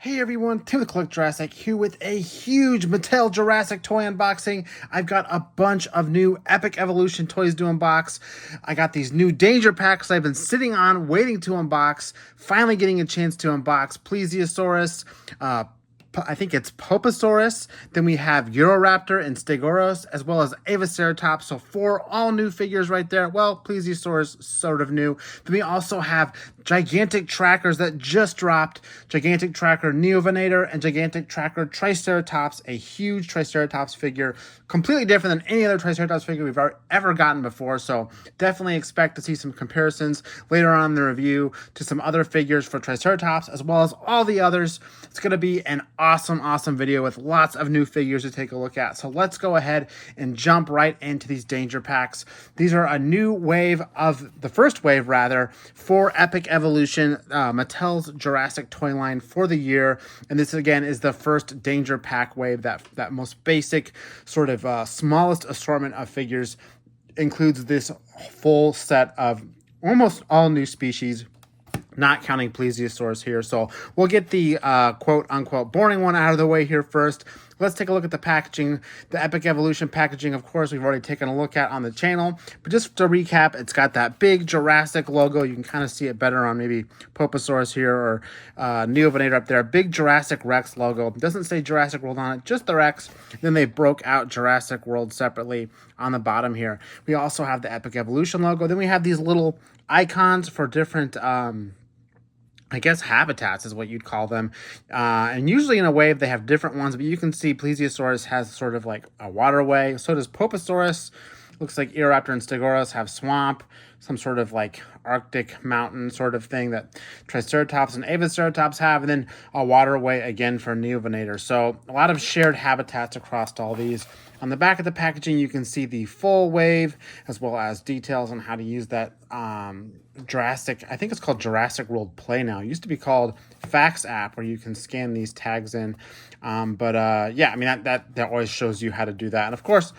Hey everyone, Tim with Collect Jurassic here with a huge Mattel Jurassic toy unboxing. I've got a bunch of new Epic Evolution toys to unbox. I got these new Danger Packs I've been sitting on waiting to unbox. Finally getting a chance to unbox Plesiosaurus, I think it's Poposaurus. Then we have Eoraptor and Stegouros, as well as Avaceratops. So 4 all new figures right there. Well, Plesiosaurus sort of new. Then we also have gigantic trackers that just dropped. Gigantic tracker Neovenator and gigantic tracker Triceratops, a huge Triceratops figure, completely different than any other Triceratops figure we've ever gotten before. So definitely expect to see some comparisons later on in the review to some other figures for Triceratops, as well as all the others. It's going to be an awesome video with lots of new figures to take a look at. So let's go ahead and jump right into these Danger Packs. These are a new wave of, the first wave rather, for Epic Evolution, Mattel's Jurassic toy line for the year. And this again is the first Danger Pack wave. That most basic sort of smallest assortment of figures includes this full set of almost all new species, not counting Plesiosaurus here. So we'll get the quote-unquote boring one out of the way here first. Let's take a look at the packaging. The Epic Evolution packaging, of course, we've already taken a look at on the channel. But just to recap, it's got that big Jurassic logo. You can kind of see it better on maybe Poposaurus here or Neovenator up there. Big Jurassic Rex logo. It doesn't say Jurassic World on it, just the Rex. Then they broke out Jurassic World separately on the bottom here. We also have the Epic Evolution logo. Then we have these little icons for different I guess habitats is what you'd call them. And usually in a wave, they have different ones, but you can see Plesiosaurus has sort of like a waterway. So does Poposaurus. Looks like Eoraptor and Stegouros have swamp, some sort of like Arctic mountain sort of thing that Triceratops and Avaceratops have, and then a waterway again for Neovenator. So a lot of shared habitats across all these. On the back of the packaging, you can see the full wave, as well as details on how to use that Jurassic, I think it's called Jurassic World Play now. It used to be called Fax app, where you can scan these tags in. Yeah, I mean, that always shows you how to do that. And of course,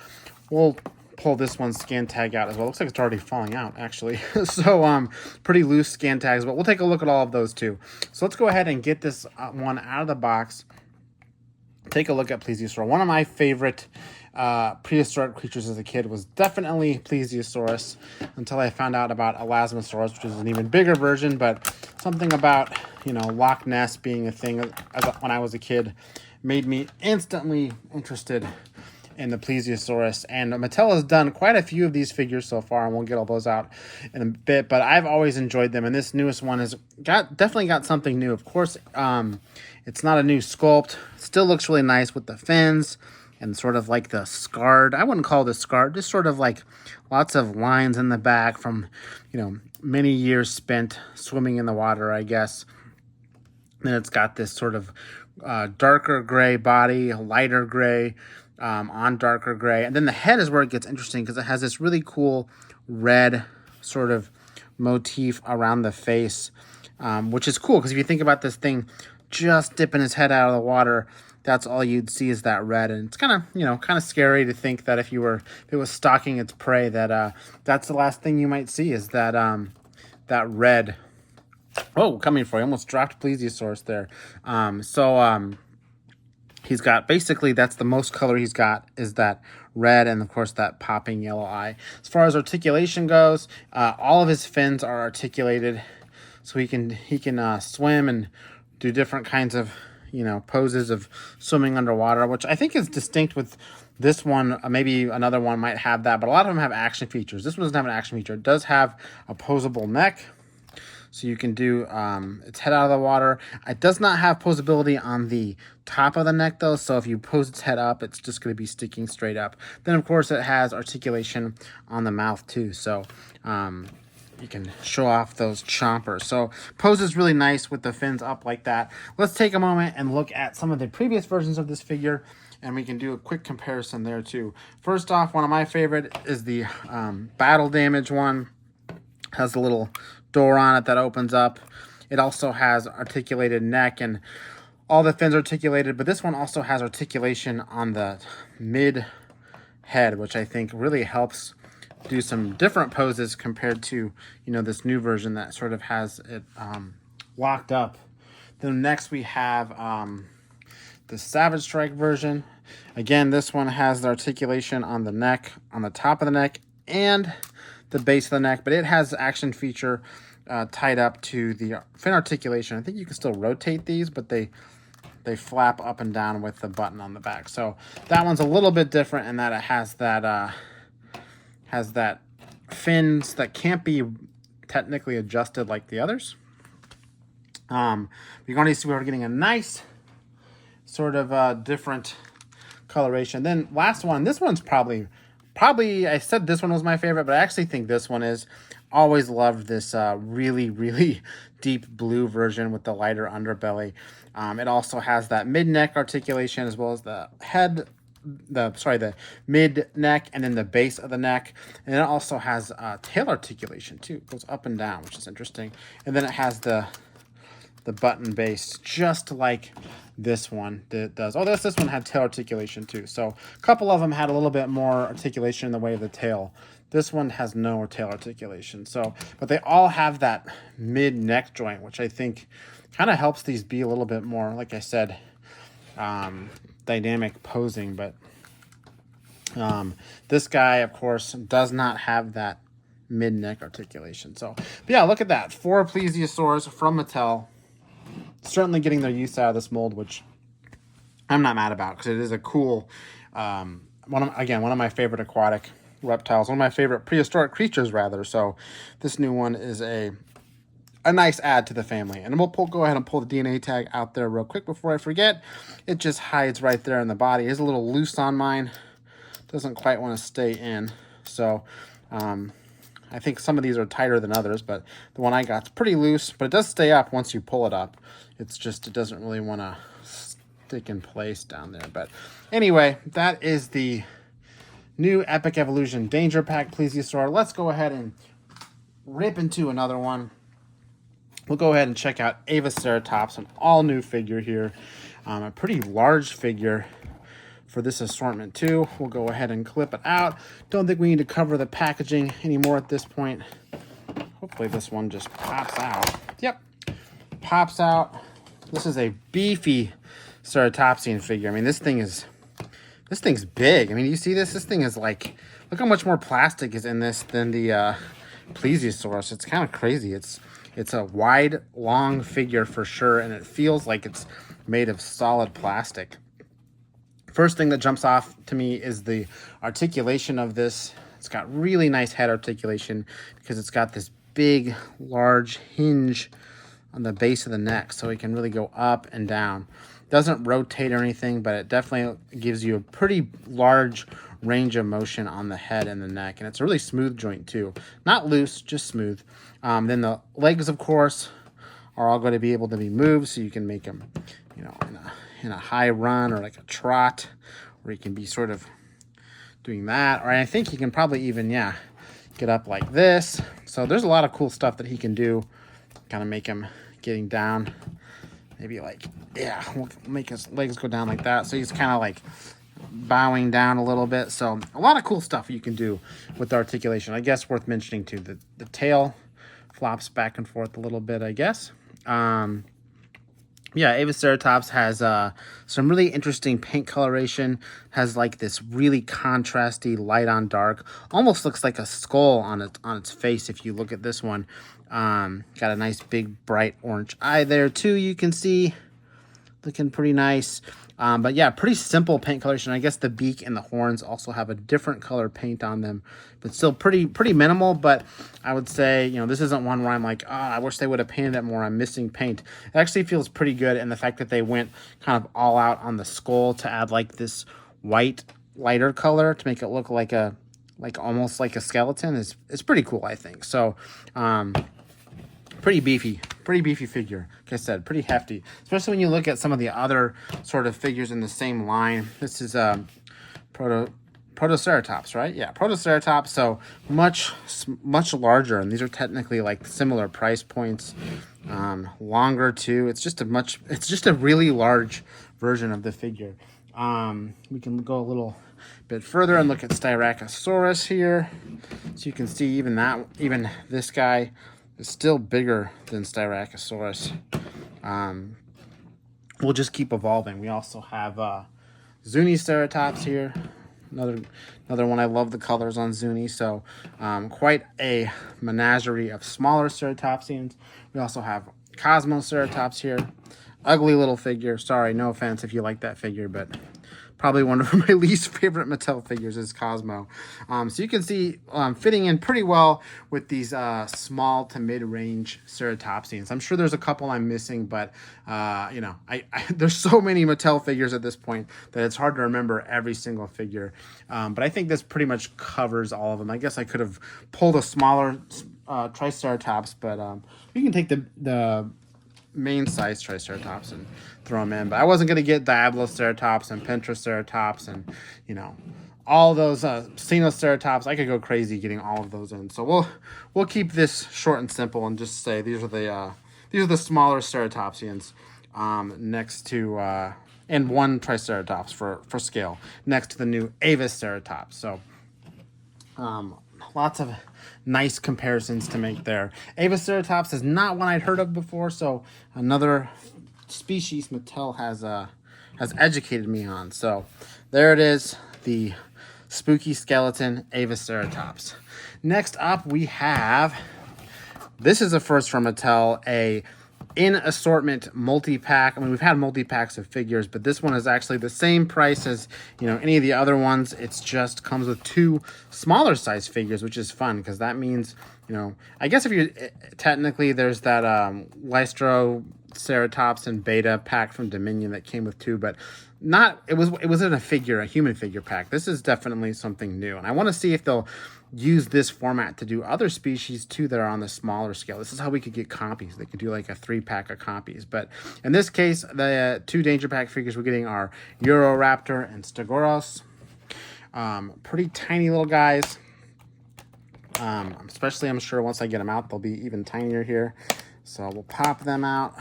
we'll pull this one scan tag out as well. Looks like it's already falling out, actually. So pretty loose scan tags, but we'll take a look at all of those too. So let's go ahead and get this one out of the box. Take a look at Plesiosaurus. One of my favorite prehistoric creatures as a kid was definitely Plesiosaurus, until I found out about Elasmosaurus, which is an even bigger version. But something about, you know, Loch Ness being a thing when I was a kid made me instantly interested in the Plesiosaurus. And Mattel has done quite a few of these figures so far, and we'll get all those out in a bit, but I've always enjoyed them, and this newest one has definitely got something new. Of course, it's not a new sculpt. It still looks really nice with the fins and sort of like the scarred, I wouldn't call this scarred, just sort of like lots of lines in the back from, you know, many years spent swimming in the water, I guess. Then it's got this sort of darker gray body, lighter gray, on darker gray. And then the head is where it gets interesting, because it has this really cool red sort of motif around the face, which is cool, because if you think about this thing just dipping his head out of the water, that's all you'd see is that red. And it's kind of, you know, kind of scary to think that if it was stalking its prey, that that's the last thing you might see is that that red. Oh, coming for you. Almost dropped Plesiosaurus there. He's got, basically, that's the most color he's got, is that red and, of course, that popping yellow eye. As far as articulation goes, all of his fins are articulated, so he can swim and do different kinds of, you know, poses of swimming underwater, which I think is distinct with this one. Maybe another one might have that, but a lot of them have action features. This one doesn't have an action feature. It does have a posable neck, so you can do its head out of the water. It does not have posability on the top of the neck, though, so if you pose its head up, it's just going to be sticking straight up. Then, of course, it has articulation on the mouth, too, so you can show off those chompers. So poses really nice with the fins up like that. Let's take a moment and look at some of the previous versions of this figure, and we can do a quick comparison there, too. First off, one of my favorite is the battle damage one. Has a little door on it that opens up. It also has articulated neck and all the fins articulated, but this one also has articulation on the mid head, which I think really helps do some different poses compared to, you know, this new version that sort of has it locked up Then next we have the Savage Strike version. Again, this one has the articulation on the neck, on the top of the neck, and the base of the neck, but it has action feature tied up to the fin articulation. I think you can still rotate these, but they flap up and down with the button on the back. So that one's a little bit different in that it has that fins that can't be technically adjusted like the others. You're going to see we're getting a nice sort of different coloration. Then last one, this one's probably I said this one was my favorite, but I actually think this one is. Always loved this really deep blue version with the lighter underbelly. It also has that mid-neck articulation as well as the head, the mid-neck and then the base of the neck. And it also has tail articulation too. It goes up and down, which is interesting. And then it has the button base just like this one does. Oh, this one had tail articulation too. So a couple of them had a little bit more articulation in the way of the tail. This one has no tail articulation. So, but they all have that mid neck joint, which I think kind of helps these be a little bit more, like I said, dynamic posing. But this guy, of course, does not have that mid neck articulation. So, but yeah, look at that. 4 Plesiosaurs from Mattel. Certainly getting their use out of this mold, which I'm not mad about because it is a cool, one of my favorite aquatic reptiles, one of my favorite prehistoric creatures rather. So this new one is a nice add to the family. And we'll go ahead and pull the DNA tag out there real quick before I forget. It just hides right there in the body. It is a little loose on mine. Doesn't quite want to stay in. So I think some of these are tighter than others, but the one I got is pretty loose, but it does stay up once you pull it up. It's just, it doesn't really want to stick in place down there. But anyway, that is the new Epic Evolution Danger Pack Plesiosaur. Let's go ahead and rip into another one. We'll go ahead and check out Avaceratops, an all-new figure here. A pretty large figure for this assortment too. We'll go ahead and clip it out. Don't think we need to cover the packaging anymore at this point. Hopefully this one just pops out. Yep, pops out. This is a beefy ceratopsian figure. I mean, this thing's big. I mean, you see this? This thing is like, look how much more plastic is in this than the Plesiosaurus. It's kind of crazy. It's a wide, long figure for sure, and it feels like it's made of solid plastic. First thing that jumps off to me is the articulation of this. It's got really nice head articulation because it's got this big, large hinge on the base of the neck, so it can really go up and down. Doesn't rotate or anything, but it definitely gives you a pretty large range of motion on the head and the neck, and it's a really smooth joint too. Not loose, just smooth. Then the legs, of course, are all going to be able to be moved, so you can make them, you know, in a high run or like a trot, where you can be sort of doing that. Or I think you can probably even, get up like this. So there's a lot of cool stuff that he can do. Kind of make him getting down. Maybe like, we'll make his legs go down like that. So he's kind of like bowing down a little bit. So a lot of cool stuff you can do with the articulation. I guess worth mentioning too, the tail flops back and forth a little bit, I guess. Avaceratops has some really interesting paint coloration. Has like this really contrasty light on dark. Almost looks like a skull on its face if you look at this one. Got a nice big bright orange eye there too, you can see. Looking pretty nice. But yeah, pretty simple paint coloration. I guess the beak and the horns also have a different color paint on them, but still pretty minimal. But I would say, this isn't one where I'm like, I wish they would have painted it more. I'm missing paint. It actually feels pretty good. And the fact that they went kind of all out on the skull to add like this white lighter color to make it look like almost like a skeleton is pretty cool, I think. So, pretty beefy figure. Like I said, pretty hefty, especially when you look at some of the other sort of figures in the same line. This is Protoceratops, right? Yeah, Protoceratops. So much larger, and these are technically like similar price points. Longer too. It's just a really large version of the figure. We can go a little bit further and look at Styracosaurus here, so you can see even this guy is still bigger than Styracosaurus. will just keep evolving. We also have Zuniceratops here. Another one. I love the colors on Zuni. So quite a menagerie of smaller ceratopsians. We also have Cosmoceratops here. Ugly little figure. Sorry, no offense if you like that figure, but probably one of my least favorite Mattel figures is Cosmo. So you can see fitting in pretty well with these small to mid-range ceratopsians. I'm sure there's a couple I'm missing, but you know, there's so many Mattel figures at this point that it's hard to remember every single figure. But I think this pretty much covers all of them. I guess I could have pulled a smaller Triceratops, but you can take the main size Triceratops and throw them in. But I wasn't going to get Diabloceratops and Pentraceratops and, you know, all those Senoceratops. I could go crazy getting all of those in. So we'll keep this short and simple and just say these are the smaller ceratopsians next to and one Triceratops for scale next to the new Avaceratops. So lots of nice comparisons to make there. Avaceratops is not one I'd heard of before, so another species Mattel has educated me on. So there it is, the spooky skeleton Avaceratops. Next up we have, this is a first from Mattel, a in assortment multi-pack. I mean, we've had multi-packs of figures, but this one is actually the same price as, you know, any of the other ones. It's just comes with two smaller size figures, which is fun because that means, you know, I guess if you technically there's that Lystraceratops and Beta pack from Dominion that came with two, but not, it wasn't a figure, a human figure pack. This is definitely something new, and I want to see if they'll use this format to do other species too that are on the smaller scale. This is how we could get copies. They could do like a 3-pack of copies. But in this case, the two Danger Pack figures we're getting are Eoraptor and Stegouros. Pretty tiny little guys. Especially, I'm sure once I get them out, they'll be even tinier here. So we'll pop them out.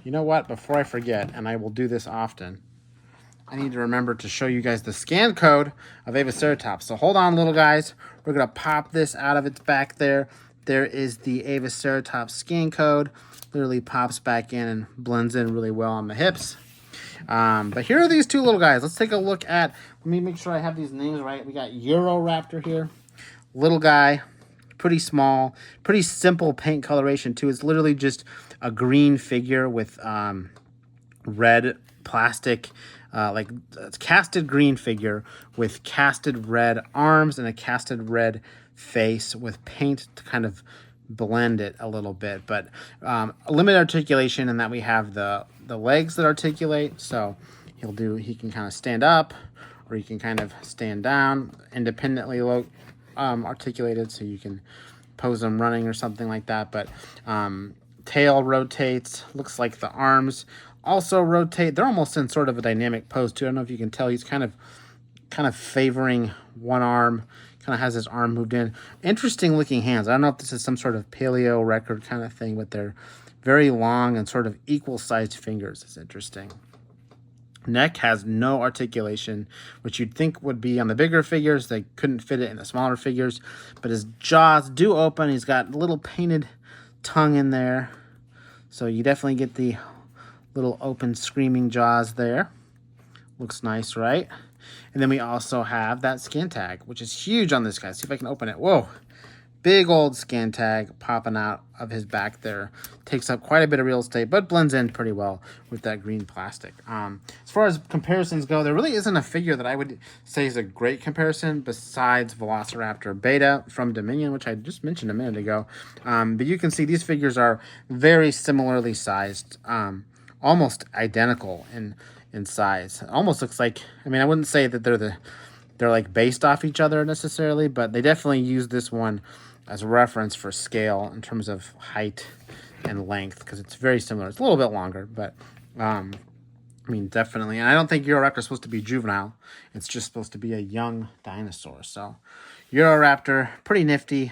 You know what? Before I forget, and I will do this often, I need to remember to show you guys the scan code of Avaceratops. So hold on, little guys. We're going to pop this out of its back there. There is the Avaceratops scan code. Literally pops back in and blends in really well on the hips. But here are these two little guys. Let's take a look at, let me make sure I have these names right. We got Eoraptor here. Little guy, pretty small, pretty simple paint coloration too. It's literally just a green figure with red plastic, like it's casted green figure with casted red arms and a casted red face with paint to kind of blend it a little bit, but limited articulation in that we have the legs that articulate. So he can kind of stand up, or he can kind of stand down, independently articulated, so you can pose them running or something like that. But tail rotates, looks like the arms also rotate. They're almost in sort of a dynamic pose too. I don't know if you can tell, he's kind of favoring one arm, kind of has his arm moved in. Interesting looking hands. I don't know if this is some sort of paleo record kind of thing, but they're very long and sort of equal sized fingers. It's interesting. Neck has no articulation, which you'd think would be on the bigger figures. They couldn't fit it in the smaller figures, but his jaws do open. He's got a little painted tongue in there, so you definitely get the little open screaming jaws there. Looks nice, right? And then we also have that scan tag, which is huge on this guy. See if I can open it. Whoa. Big old scan tag popping out of his back there. Takes up quite a bit of real estate, but blends in pretty well with that green plastic. As far as comparisons go, there really isn't a figure that I would say is a great comparison besides Velociraptor Beta from Dominion, which I just mentioned a minute ago. But you can see these figures are very similarly sized, almost identical in size. It almost looks like, I mean, I wouldn't say that they're like based off each other necessarily, but they definitely use this one as a reference for scale in terms of height and length, because it's very similar. It's a little bit longer, but I mean, definitely. And I don't think Eoraptor is supposed to be juvenile. It's just supposed to be a young dinosaur. So Eoraptor, pretty nifty.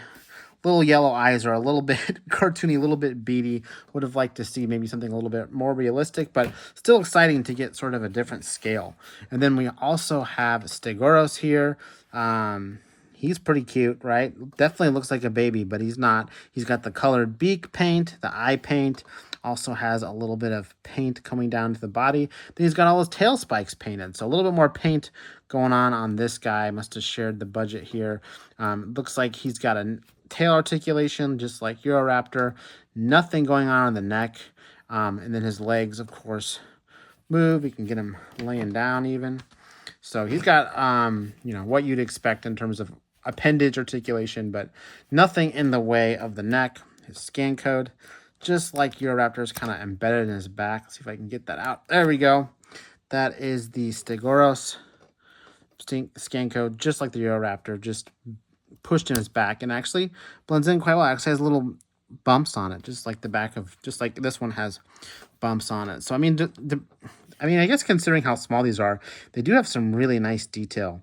Little yellow eyes are a little bit cartoony, a little bit beady. Would have liked to see maybe something a little bit more realistic, but still exciting to get sort of a different scale. And then we also have Stegouros here. He's pretty cute, right? Definitely looks like a baby, but he's not. He's got the colored beak paint, the eye paint, Also has a little bit of paint coming down to the body. Then he's got all his tail spikes painted. So a little bit more paint going on this guy. Must have shared the budget here. Looks like he's got a tail articulation, just like Eoraptor. Nothing going on the neck. And then his legs, of course, move. You can get him laying down even. So he's got, you know, what you'd expect in terms of appendage articulation, but nothing in the way of the neck. His scan code, just like Eoraptor, is kind of embedded in his back. Let's see if I can get that out. There we go. That is the Stegouros scan code, just like the Eoraptor, just pushed in his back, and actually blends in quite well. Actually has little bumps on it, just like the back of, just like this one has bumps on it. So I mean, I guess considering how small these are, they do have some really nice detail.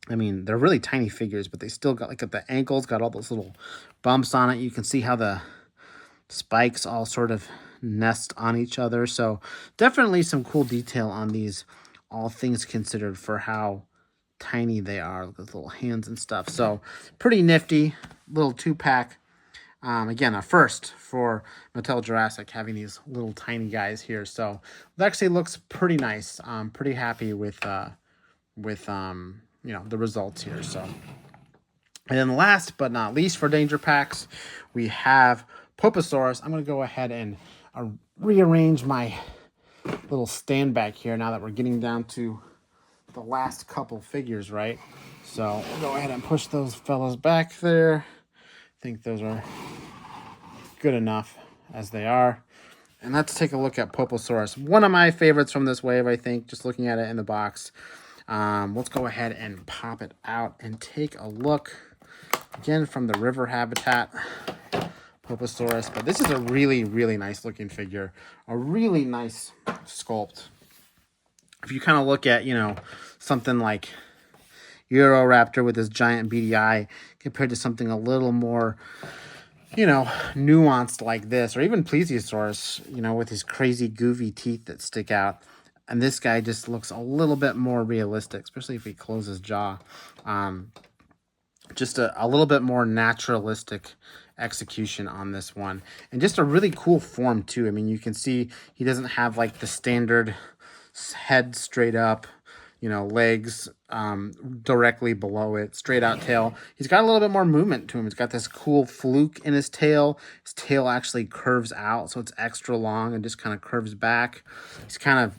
I mean, they're really tiny figures, but they still got, like, at the ankles, got all those little bumps on it. You can see how the spikes all sort of nest on each other. So definitely some cool detail on these, all things considered, for how tiny they are. Look at the little hands and stuff. So pretty nifty little 2-pack. Again, a first for Mattel Jurassic, having these little tiny guys here. So it actually looks pretty nice. I'm pretty happy with you know, the results here. So, and then last but not least for Danger Packs, we have Poposaurus. I'm going to go ahead and rearrange my little stand back here now that we're getting down to the last couple figures, right? So we'll go ahead and push those fellas back there. I think those are good enough as they are. And let's take a look at Poposaurus. One of my favorites from this wave, I think, just looking at it in the box. Let's go ahead and pop it out and take a look. Again, from the river habitat, Poposaurus. But this is a really, really nice looking figure. A really nice sculpt. If you kind of look at, you know, something like Eoraptor with his giant beady eye compared to something a little more, you know, nuanced like this, or even Plesiosaurus, you know, with his crazy goofy teeth that stick out. And this guy just looks a little bit more realistic, especially if he closes his jaw. Just a little bit more naturalistic execution on this one. And just a really cool form, too. I mean, you can see he doesn't have, like, the standard head straight up, you know, legs directly below it, straight out tail. He's got a little bit more movement to him. He's got this cool fluke in his tail. His tail actually curves out, so it's extra long and just kind of curves back. He's kind of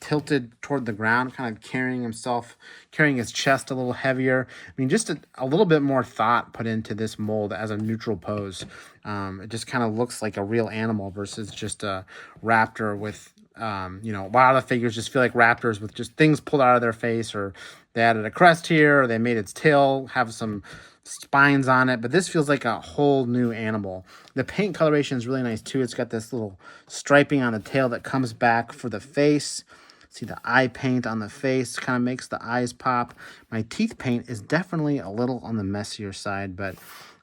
tilted toward the ground, kind of carrying his chest a little heavier. I mean, just a little bit more thought put into this mold as a neutral pose. It just kind of looks like a real animal versus just a raptor with, you know, a lot of the figures just feel like raptors with just things pulled out of their face, or they added a crest here, or they made its tail have some spines on it. But this feels like a whole new animal. The paint coloration is really nice too. It's got this little striping on the tail that comes back for the face. See the eye paint on the face kind of makes the eyes pop. My teeth paint is definitely a little on the messier side, but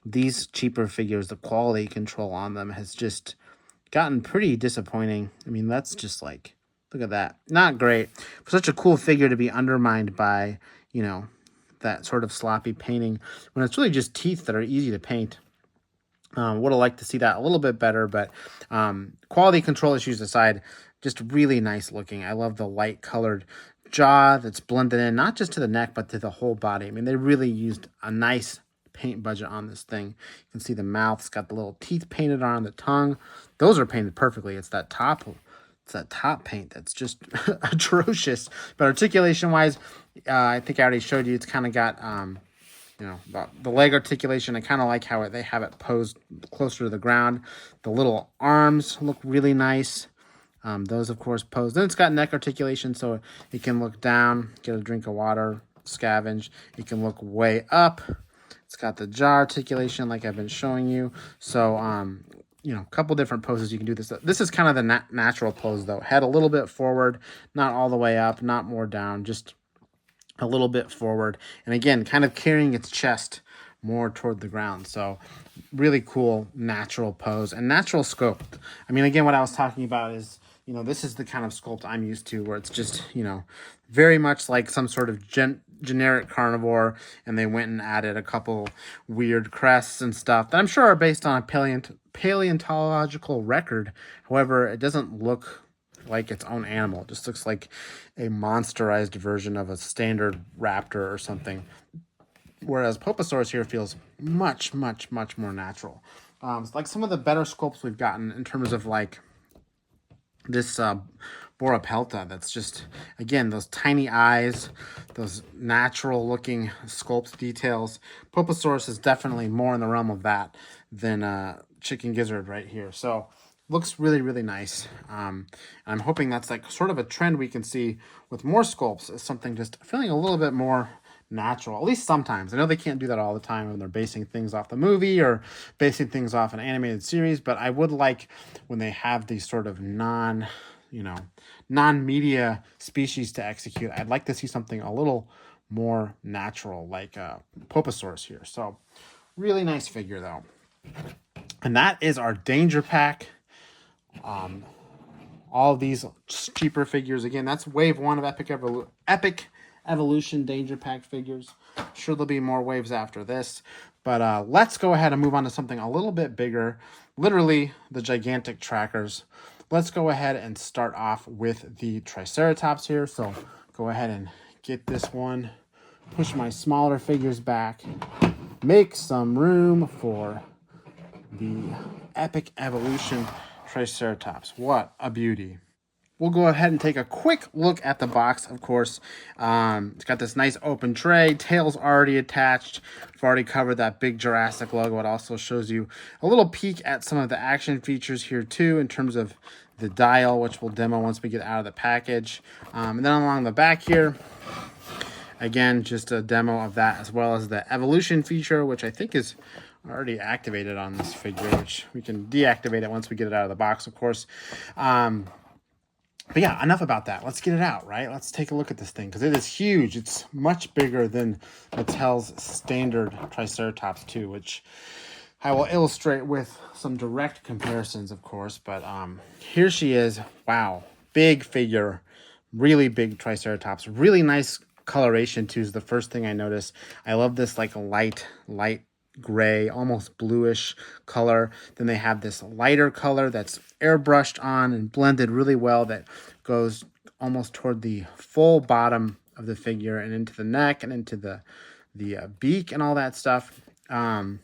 these cheaper figures, the quality control on them has just gotten pretty disappointing. I mean, that's just like, look at that. Not great. For such a cool figure to be undermined by, you know, that sort of sloppy painting when it's really just teeth that are easy to paint. Would have liked to see that a little bit better, but quality control issues aside, just really nice looking. I love the light colored jaw that's blended in, not just to the neck, but to the whole body. I mean, they really used a nice paint budget on this thing. You can see the mouth. It's got the little teeth painted on the tongue. Those are painted perfectly. It's that top paint that's just atrocious. But articulation-wise, I think I already showed you. It's kind of got, you know, the leg articulation. I kind of like how they have it posed closer to the ground. The little arms look really nice. Those, of course, posed. Then it's got neck articulation, so it can look down, get a drink of water, scavenge. It can look way up. It's got the jaw articulation like I've been showing you. So, you know, a couple different poses you can do this. This is kind of the natural pose, though. Head a little bit forward, not all the way up, not more down, just a little bit forward. And again, kind of carrying its chest more toward the ground. So really cool natural pose and natural sculpt. I mean, again, what I was talking about is, you know, this is the kind of sculpt I'm used to, where it's just, you know, very much like some sort of generic carnivore, and they went and added a couple weird crests and stuff that I'm sure are based on a paleontological record. However, it doesn't look like its own animal. It just looks like a monsterized version of a standard raptor or something. Whereas Poposaurus here feels much, much, much more natural. It's like some of the better sculpts we've gotten in terms of like this Borapelta, that's just, again, those tiny eyes, those natural looking sculpt details. Poposaurus is definitely more in the realm of that than Chicken Gizzard right here. So looks really, really nice. I'm hoping that's like sort of a trend we can see with more sculpts, is something just feeling a little bit more natural, at least sometimes. I know they can't do that all the time when they're basing things off the movie or basing things off an animated series, but I would like when they have these sort of non-media species to execute, I'd like to see something a little more natural, like Poposaurus here. So really nice figure though. And that is our Danger Pack. All of these cheaper figures, again, that's wave 1 of Epic Evolution Danger Pack figures. Sure, there'll be more waves after this, but let's go ahead and move on to something a little bit bigger, literally the gigantic trackers. Let's go ahead and start off with the Triceratops here. So go ahead and get this one, push my smaller figures back, make some room for the Epic Evolution Triceratops. What a beauty. We'll go ahead and take a quick look at the box, of course. It's got this nice open tray. Tail's already attached. We've already covered that big Jurassic logo. It also shows you a little peek at some of the action features here, too, in terms of the dial, which we'll demo once we get out of the package. And then along the back here, again, just a demo of that, as well as the evolution feature, which I think is already activated on this figure, which we can deactivate it once we get it out of the box, of course. But yeah, enough about that. Let's get it out, right? Let's take a look at this thing, because it is huge. It's much bigger than Mattel's standard Triceratops 2, which I will illustrate with some direct comparisons, of course. But here she is. Wow. Big figure. Really big Triceratops. Really nice coloration, too, is the first thing I noticed. I love this like light gray, almost bluish color. Then they have this lighter color that's airbrushed on and blended really well, that goes almost toward the full bottom of the figure and into the neck and into the beak and all that stuff. And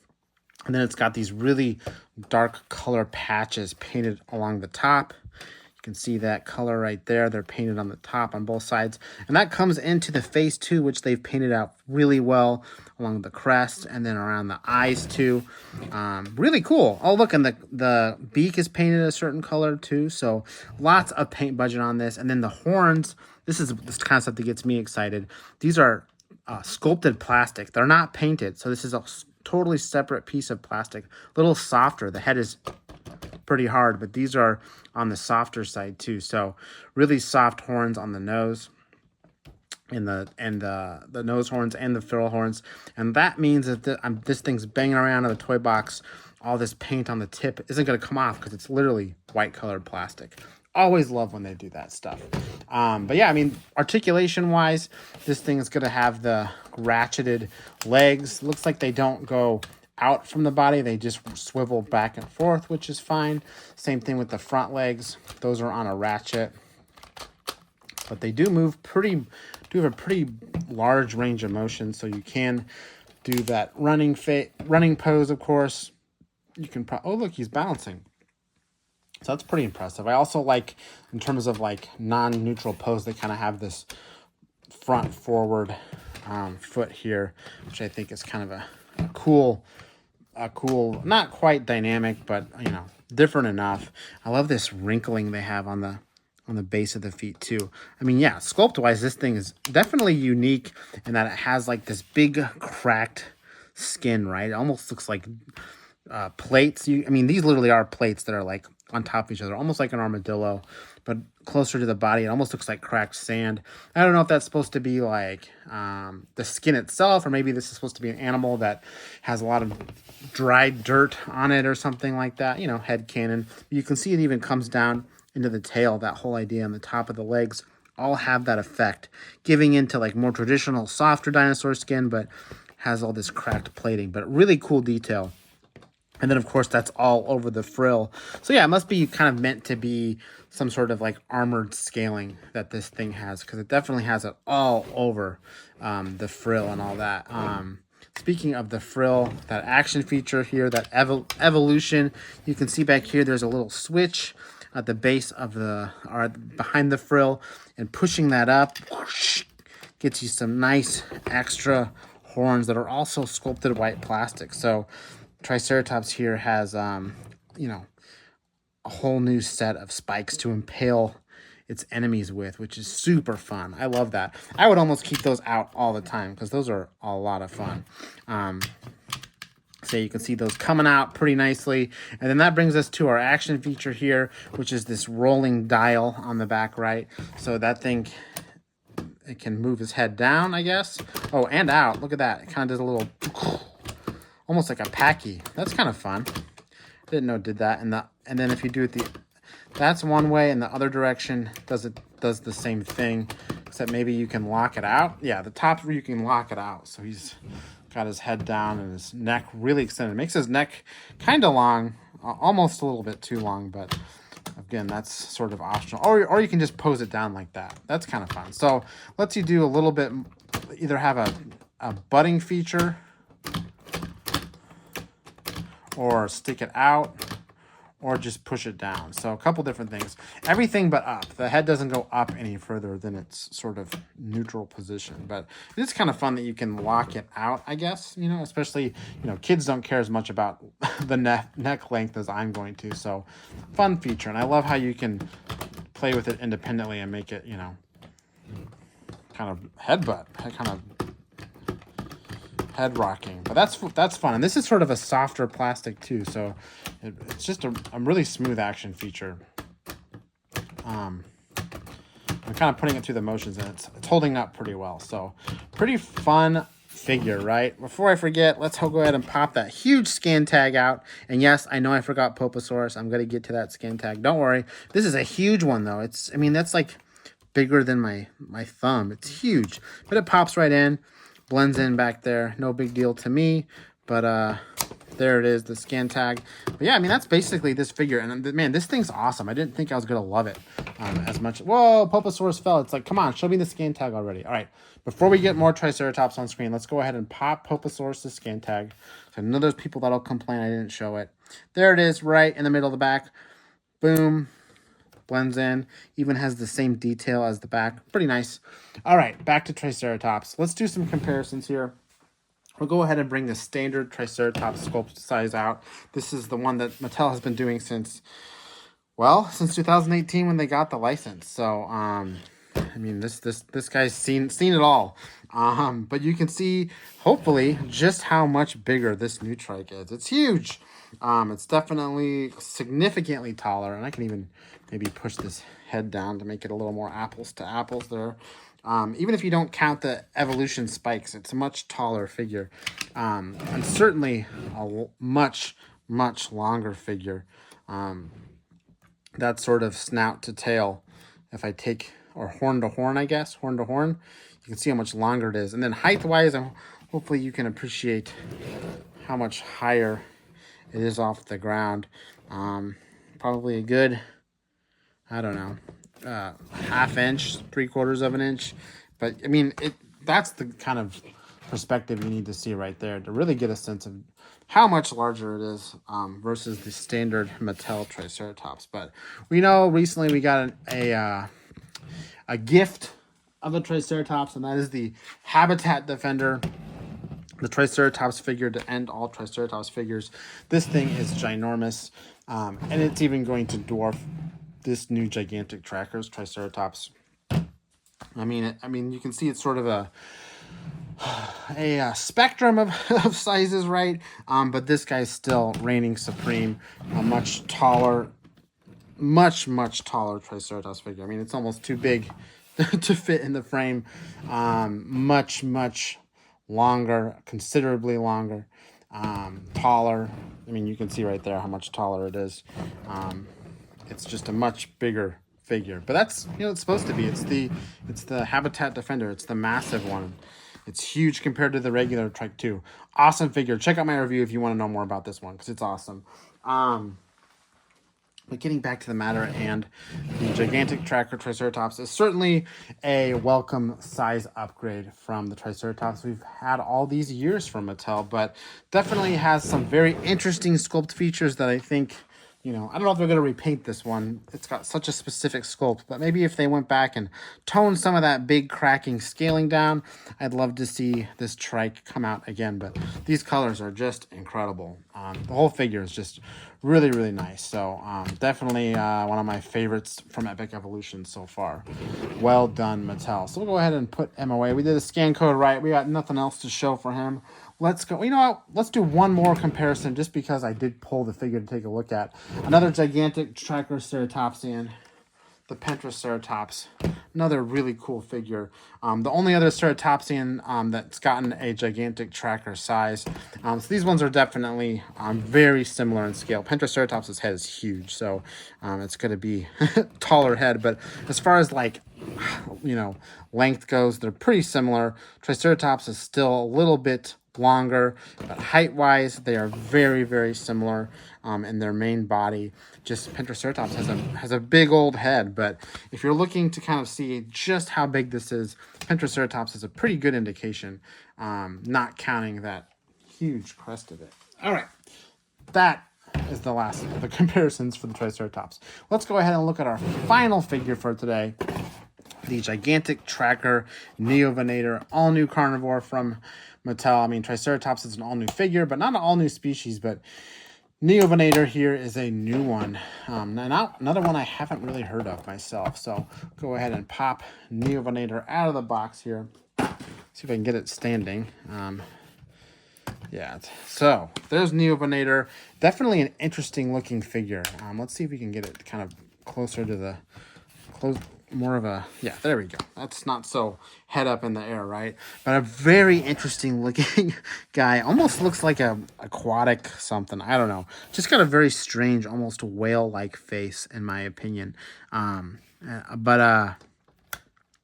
then it's got these really dark color patches painted along the top. You can see that color right there. They're painted on the top on both sides. And that comes into the face too, which they've painted out really well along the crest and then around the eyes too. Really cool. Oh, look, and the beak is painted a certain color too. So lots of paint budget on this. And then the horns, this is this kind of stuff that gets me excited. These are sculpted plastic. They're not painted. So this is a totally separate piece of plastic. A little softer. The head is pretty hard, but these are on the softer side too. So really soft horns on the nose, and the nose horns and the frill horns. And that means that this thing's banging around in the toy box, all this paint on the tip isn't going to come off because it's literally white colored plastic. Always love when they do that stuff. But yeah, I mean, articulation wise, this thing is going to have the ratcheted legs. Looks like they don't go out from the body. They just swivel back and forth, which is fine. Same thing with the front legs. Those are on a ratchet. But they do move have a pretty large range of motion, so you can do that running pose, of course. You can oh, look, he's bouncing. So that's pretty impressive. I also like, in terms of like non-neutral pose, they kind of have this front forward foot here, which I think is kind of a cool, not quite dynamic, but different enough. I love this wrinkling they have on the base of the feet too. I mean, yeah, sculpt wise, this thing is definitely unique in that it has like this big cracked skin, right? It almost looks like plates. I mean, these literally are plates that are like on top of each other, almost like an armadillo, but closer to the body. It almost looks like cracked sand. I don't know if that's supposed to be like the skin itself, or maybe this is supposed to be an animal that has a lot of dried dirt on it or something like that. Head cannon. You can see it even comes down into the tail, that whole idea on the top of the legs. all have that effect, giving into like more traditional, softer dinosaur skin, but has all this cracked plating. But really cool detail. And then, of course, that's all over the frill. So, yeah, it must be kind of meant to be some sort of, like, armored scaling that this thing has. Because it definitely has it all over the frill and all that. Speaking of the frill, that action feature here, that evolution, you can see back here there's a little switch at the base of the, or behind the frill. And pushing that up whoosh, gets you some nice extra horns that are also sculpted white plastic. So Triceratops here has, you know, a whole new set of spikes to impale its enemies with, which is super fun. I love that. I would almost keep those out all the time because those are a lot of fun. So you can see those coming out pretty nicely. And then that brings us to our action feature here, which is this rolling dial on the back right. So that thing, it can move his head down, I guess. Oh, and out. Look at that. It kind of does a little, almost like a packy. That's kind of fun. Didn't know it did that. And then if you do it that's one way, and the other direction does the same thing, except maybe you can lock it out. Yeah, the top where you can lock it out. So he's got his head down and his neck really extended. It makes his neck kind of long, almost a little bit too long, but again, that's sort of optional. Or you can just pose it down like that. That's kind of fun. So lets you do a little bit, either have a butting feature or stick it out, or just push it down. So a couple different things. Everything but up. The head doesn't go up any further than its sort of neutral position. But it's kind of fun that you can lock it out, I guess. You know, especially, you know, kids don't care as much about the neck length as I'm going to. So fun feature. And I love how you can play with it independently and make it, you know, kind of headbutt. Kind of head rocking, but that's fun. And this is sort of a softer plastic too, so it's just a really smooth action feature. I'm kind of putting it through the motions, and it's holding up pretty well. So pretty fun figure, right? Before I forget, let's go ahead and pop that huge scan tag out. And yes, I know I forgot Poposaurus. I'm gonna get to that scan tag. Don't worry. This is a huge one though. I mean that's like bigger than my thumb. It's huge, but it pops right in. Blends in back there. No big deal to me. But there it is, the scan tag. But yeah, I mean, that's basically this figure. And man, this thing's awesome. I didn't think I was going to love it as much. Whoa, Poposaurus fell. It's like, come on, show me the scan tag already. All right, before we get more Triceratops on screen, let's go ahead and pop Poposaurus' scan tag. So I know there's people that'll complain I didn't show it. There it is, right in the middle of the back. Boom. Blends in, even has the same detail as the back. Pretty nice. All right, back to Triceratops. Let's do some comparisons here. We'll go ahead and bring the standard Triceratops sculpt size out. This is the one that Mattel has been doing since 2018 when they got the license. So, I mean, this guy's seen it all. But you can see, hopefully, just how much bigger this new trike is. It's huge. It's definitely significantly taller, and I can even maybe push this head down to make it a little more apples to apples there. Even if you don't count the evolution spikes, it's a much taller figure, and certainly a much longer figure. That sort of snout to tail, if I take, or horn to horn, I guess, horn to horn, you can see how much longer it is. And then height-wise, hopefully you can appreciate how much higher it is off the ground. Probably a good, I don't know, half inch, 3/4 of an inch. But I mean, that's the kind of perspective you need to see right there to really get a sense of how much larger it is versus the standard Mattel Triceratops. But we know recently we got a gift of a Triceratops, and that is the Habitat Defender, the Triceratops figure to end all Triceratops figures. This thing is ginormous, and it's even going to dwarf this new gigantic Trackers Triceratops. I mean, you can see it's sort of a spectrum of sizes, right? But this guy's still reigning supreme. A much taller, much taller Triceratops figure. I mean, it's almost too big to fit in the frame. Much longer, considerably longer, taller. I mean, you can see right there how much taller it is. It's just a much bigger figure. But that's, you know, it's supposed to be. It's the Habitat Defender. It's the massive one. It's huge compared to the regular Trike 2. Awesome figure. Check out my review if you want to know more about this one, because it's awesome. But getting back to the matter, and the gigantic tracker Triceratops is certainly a welcome size upgrade from the Triceratops we've had all these years from Mattel, but definitely has some very interesting sculpt features that I think, you know, I don't know if they're going to repaint this one. It's got such a specific sculpt, but maybe if they went back and toned some of that big cracking scaling down, I'd love to see this trike come out again. But these colors are just incredible. The whole figure is just really, really nice. So definitely one of my favorites from Epic Evolution so far. Well done, Mattel. So we'll go ahead and put him away. We did a scan code right. We got nothing else to show for him. Let's go. You know what? Let's do one more comparison just because I did pull the figure to take a look at. Another gigantic Triceratopsian, the Pentraceratops. Another really cool figure. The only other Ceratopsian that's gotten a gigantic tracker size. So these ones are definitely very similar in scale. Pentraceratops' head is huge, so it's going to be taller head. But as far as like, you know, length goes, they're pretty similar. Triceratops is still a little bit longer, but height-wise, they are very, very similar in their main body. Just Pentraceratops has a big old head, but if you're looking to kind of see just how big this is, Pentraceratops is a pretty good indication, not counting that huge crest of it. All right, that is the last of the comparisons for the Triceratops. Let's go ahead and look at our final figure for today. The gigantic tracker Neovenator, all-new carnivore from Mattel. I mean, Triceratops is an all-new figure, but not an all-new species, but Neovenator here is a new one. Another one I haven't really heard of myself. So go ahead and pop Neovenator out of the box here. See if I can get it standing. Yeah, so there's Neovenator. Definitely an interesting looking figure. Let's see if we can get it kind of closer to the more of a, yeah, there we go. That's not so head up in the air, right? But a very interesting looking guy. Almost looks like a aquatic something. I don't know. Just got a very strange, almost whale-like face, in my opinion. But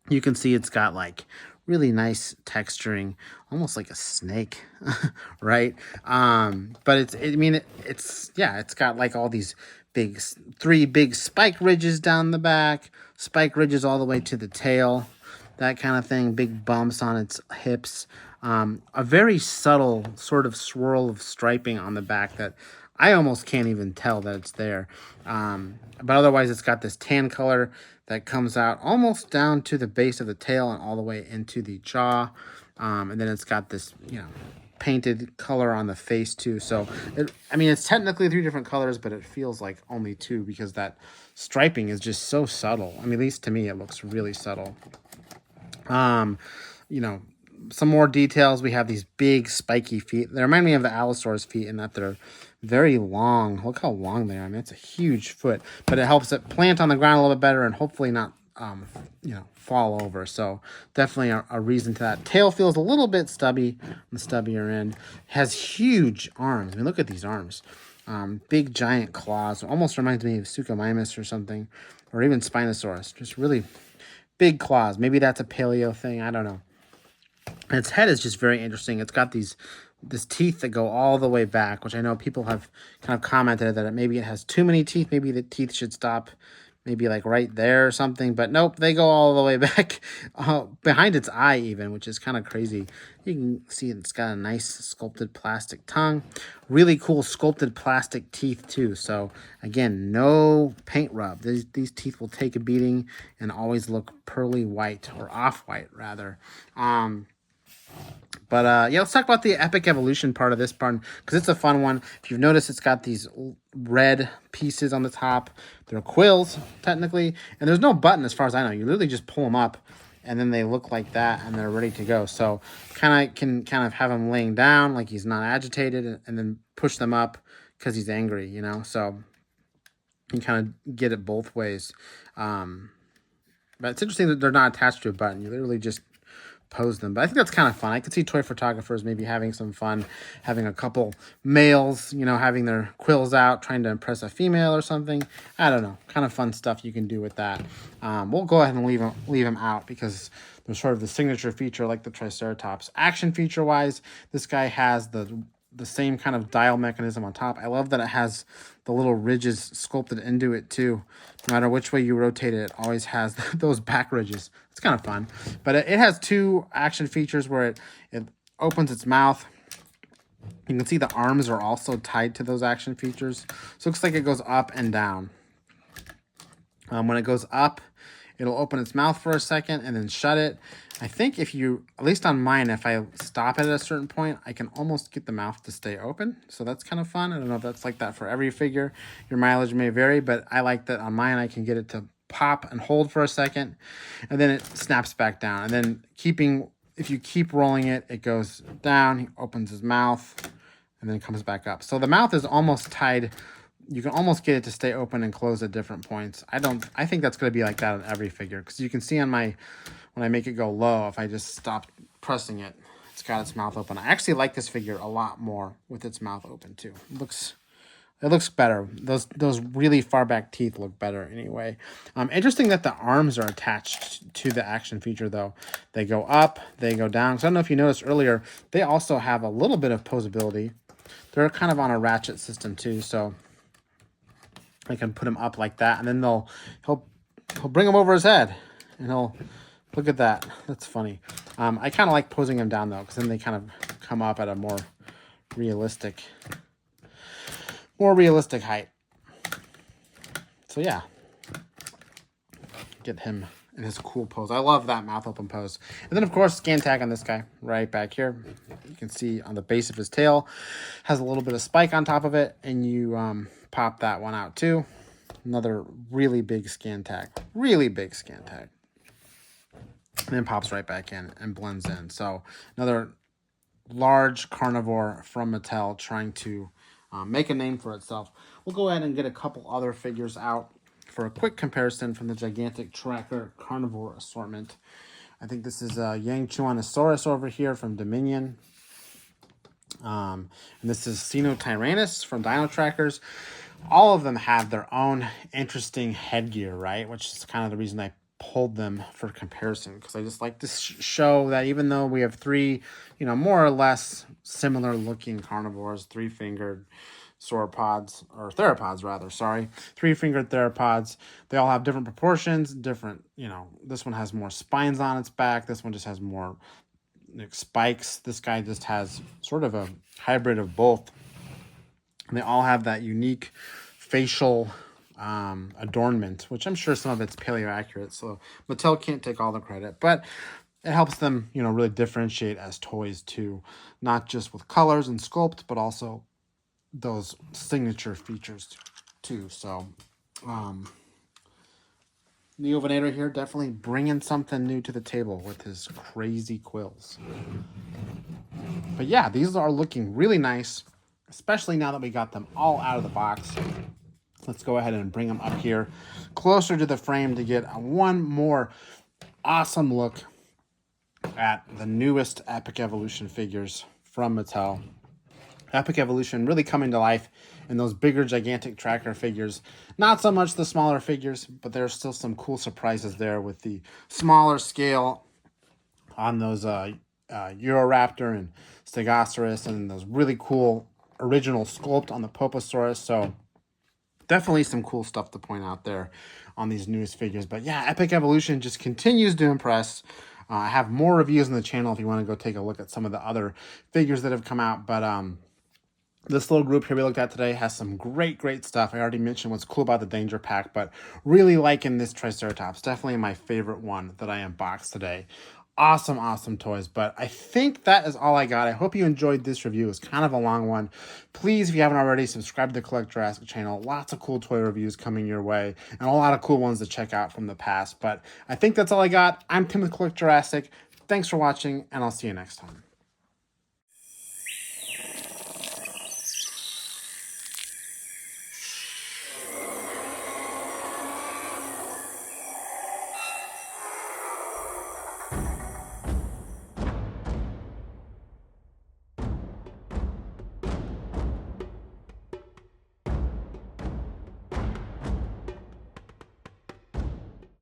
you can see it's got like really nice texturing, almost like a snake, right? But it's got like all these three big spike ridges down the back, spike ridges all the way to the tail, that kind of thing, big bumps on its hips, a very subtle sort of swirl of striping on the back that I almost can't even tell that it's there. But otherwise it's got this tan color that comes out almost down to the base of the tail and all the way into the jaw. And then it's got this, you know, painted color on the face too. So it's technically three different colors, but it feels like only two because that striping is just so subtle. I mean, at least to me, it looks really subtle. You know, some more details. We have these big spiky feet. They remind me of the Allosaurus feet in that they're very long. Look how long they are. I mean, it's a huge foot, but it helps it plant on the ground a little bit better and hopefully not fall over. So definitely a reason to that. Tail feels a little bit stubby on the stubbier end. Has huge arms. I mean, look at these arms. Big giant claws. Almost reminds me of Suchomimus or something, or even Spinosaurus. Just really big claws. Maybe that's a paleo thing. I don't know. And its head is just very interesting. It's got this teeth that go all the way back, which I know people have kind of commented that maybe it has too many teeth. Maybe the teeth should stop maybe like right there or something, but nope, they go all the way back behind its eye even, which is kind of crazy. You can see it's got a nice sculpted plastic tongue, really cool sculpted plastic teeth too. So again, no paint rub. These teeth will take a beating and always look pearly white, or off-white rather. But let's talk about the Epic Evolution part of this part, because it's a fun one. If you've noticed, it's got these red pieces on the top. They're quills, technically, and there's no button as far as I know. You literally just pull them up, and then they look like that, and they're ready to go. So can have him laying down like he's not agitated, and then push them up because he's angry, you know? So you can kind of get it both ways. But it's interesting that they're not attached to a button. You literally just pose them. But I think that's kind of fun. I could see toy photographers maybe having some fun, having a couple males, you know, having their quills out, trying to impress a female or something. I don't know. Kind of fun stuff you can do with that. We'll go ahead and leave them out because they're sort of the signature feature like the Triceratops. Action feature-wise, this guy has the same kind of dial mechanism on top. I love that it has the little ridges sculpted into it too. No matter which way you rotate it, it always has those back ridges. It's kind of fun. But it has two action features where it opens its mouth. You can see the arms are also tied to those action features. So it looks like it goes up and down. When it goes up, it'll open its mouth for a second and then shut it. I think if you, at least on mine, if I stop it at a certain point, I can almost get the mouth to stay open. So that's kind of fun. I don't know if that's like that for every figure. Your mileage may vary, but I like that on mine I can get it to pop and hold for a second, and then it snaps back down. And then if you keep rolling it, it goes down, he opens his mouth, and then comes back up. So the mouth is almost tied. You can almost get it to stay open and close at different points. I think that's going to be like that on every figure, because you can see on when I make it go low, if I just stop pressing it, it's got its mouth open. I actually like this figure a lot more with its mouth open too. It looks better. Those really far back teeth look better anyway. Interesting that the arms are attached to the action feature though. They go up, they go down. So I don't know if you noticed earlier, they also have a little bit of posability. They're kind of on a ratchet system too, so I can put him up like that, and then he'll bring him over his head, and he'll look at that. That's funny. I kind of like posing him down though, because then they kind of come up at a more realistic height. So yeah, get him in his cool pose. I love that mouth open pose. And then of course, scan tag on this guy right back here. You can see on the base of his tail has a little bit of spike on top of it, and you pop that one out too. Another really big scan tag. Really big scan tag. And then pops right back in and blends in. So another large carnivore from Mattel trying to make a name for itself. We'll go ahead and get a couple other figures out for a quick comparison from the gigantic tracker carnivore assortment. I think this is Yangchuanosaurus over here from Dominion. And this is Sinotyrannus from Dino Trackers. All of them have their own interesting headgear, right? Which is kind of the reason I pulled them for comparison, because I just like to show that even though we have three, more or less similar looking carnivores, three-fingered sauropods, or theropods rather, sorry, three-fingered theropods, they all have different proportions, different, this one has more spines on its back, this one just has more spikes, this guy just has sort of a hybrid of both, and they all have that unique facial adornment, which I'm sure some of it's paleo accurate, so Mattel can't take all the credit, but it helps them, really differentiate as toys too, not just with colors and sculpt, but also those signature features too. So Neovenator here definitely bringing something new to the table with his crazy quills. But yeah, these are looking really nice, especially now that we got them all out of the box. Let's go ahead and bring them up here closer to the frame to get one more awesome look at the newest Epic Evolution figures from Mattel. Epic Evolution really coming to life in those bigger, gigantic tracker figures. Not so much the smaller figures, but there's still some cool surprises there with the smaller scale on those Eoraptor and Stegouros, and those really cool original sculpt on the Poposaurus. So definitely some cool stuff to point out there on these newest figures. But yeah, Epic Evolution just continues to impress. I have more reviews on the channel if you want to go take a look at some of the other figures that have come out. But this little group here we looked at today has some great stuff. I already mentioned what's cool about the Danger Pack, but really liking this Triceratops. Definitely my favorite one that I unboxed today. Awesome toys. But I think that is all I got. I hope you enjoyed this review. It's kind of a long one. Please, if you haven't already, subscribe to the Collect Jurassic channel. Lots of cool toy reviews coming your way, and a lot of cool ones to check out from the past. But I think that's all I got. I'm Tim with Collect Jurassic. Thanks for watching, and I'll see you next time.